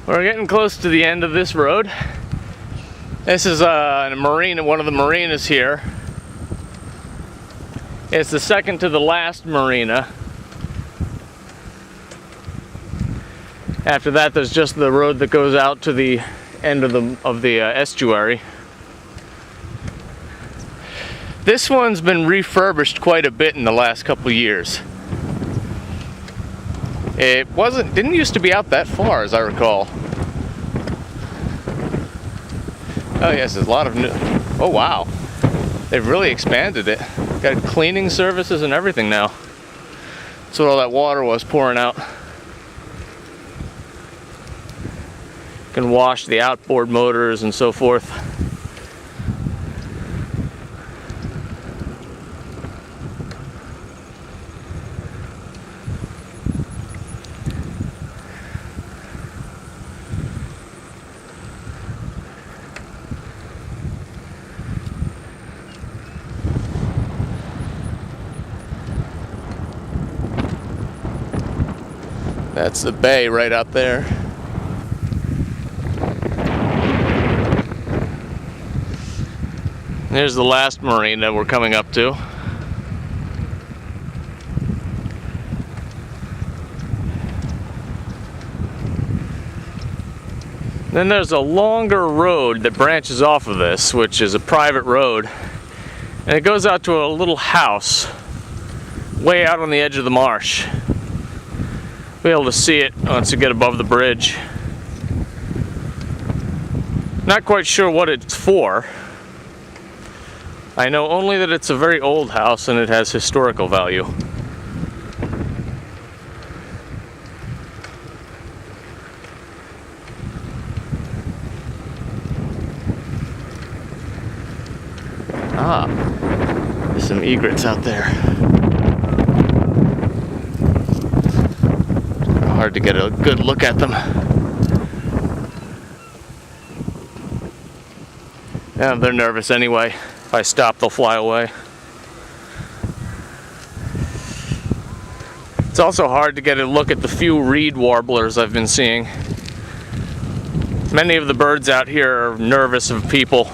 We're getting close to the end of this road. This is a marina, one of the marinas here. It's the second to the last marina. After that, there's just the road that goes out to the end of the estuary. This one's been refurbished quite a bit in the last couple years. It didn't used to be out that far, as I recall. Oh yes, there's a lot of new. Oh wow, they've really expanded it. Got cleaning services and everything now. That's what all that water was pouring out. You can wash the outboard motors and so forth. That's the bay right out there. There's the last marina we're coming up to. Then there's a longer road that branches off of this, which is a private road. And it goes out to a little house way out on the edge of the marsh. Be able to see it once you get above the bridge. Not quite sure what it's for. I know only that it's a very old house and it has historical value. Ah, there's some egrets out there. Hard to get a good look at them. Yeah, they're nervous anyway. If I stop, they'll fly away. It's also hard to get a look at the few reed warblers I've been seeing. Many of the birds out here are nervous of people.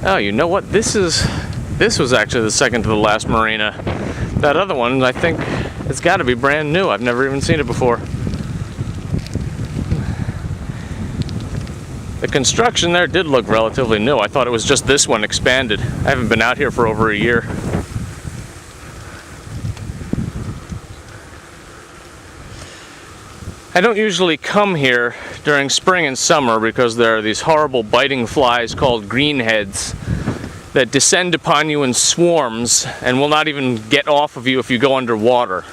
Oh, you know what? This was actually the second to the last marina. That other one, I think, it's got to be brand new. I've never even seen it before. The construction there did look relatively new. I thought it was just this one expanded. I haven't been out here for over a year. I don't usually come here during spring and summer because there are these horrible biting flies called greenheads that descend upon you in swarms and will not even get off of you if you go underwater.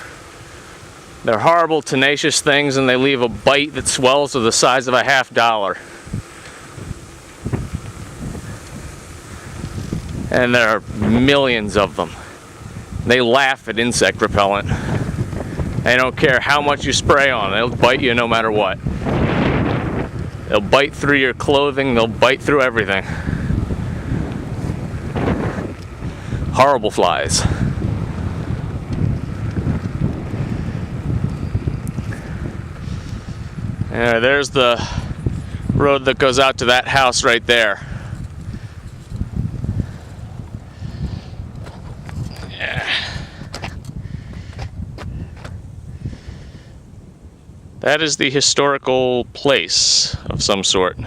They're horrible, tenacious things, and they leave a bite that swells to the size of a $50. And there are millions of them. They laugh at insect repellent. They don't care how much you spray on, they'll bite you no matter what. They'll bite through your clothing, they'll bite through everything. Horrible flies. There's the road that goes out to that house right there. That is the historical place of some sort.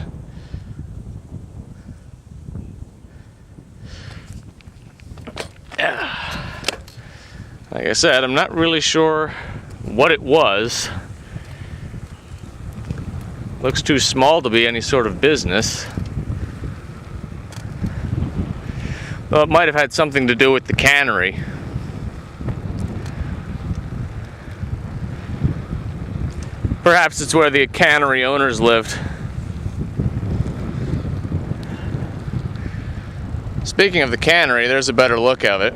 Like I said, I'm not really sure what it was. Looks too small to be any sort of business. Well, it might have had something to do with the cannery. Perhaps it's where the cannery owners lived. Speaking of the cannery, there's a better look of it.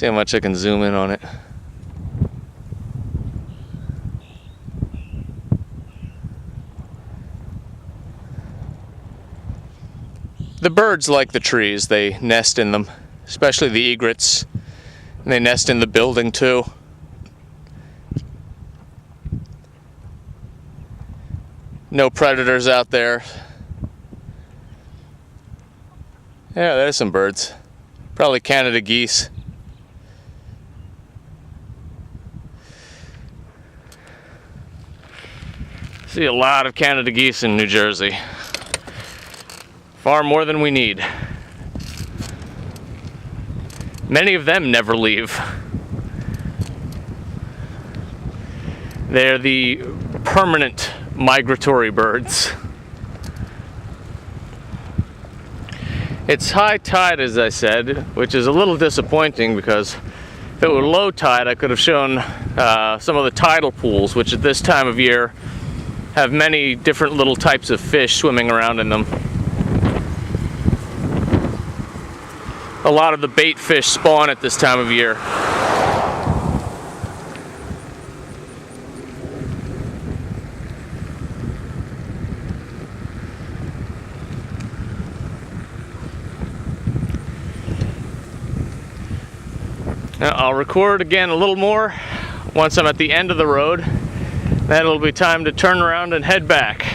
See how much I can zoom in on it. The birds like the trees. They nest in them, especially the egrets. And they nest in the building too. No predators out there. Yeah, there's some birds. Probably Canada geese. See a lot of Canada geese in New Jersey. Far more than we need. Many of them never leave. They're the permanent migratory birds. It's high tide, as I said, which is a little disappointing because if it were low tide, I could have shown some of the tidal pools, which at this time of year have many different little types of fish swimming around in them. A lot of the bait fish spawn at this time of year. Now, I'll record again a little more once I'm at the end of the road. Then it'll be time to turn around and head back.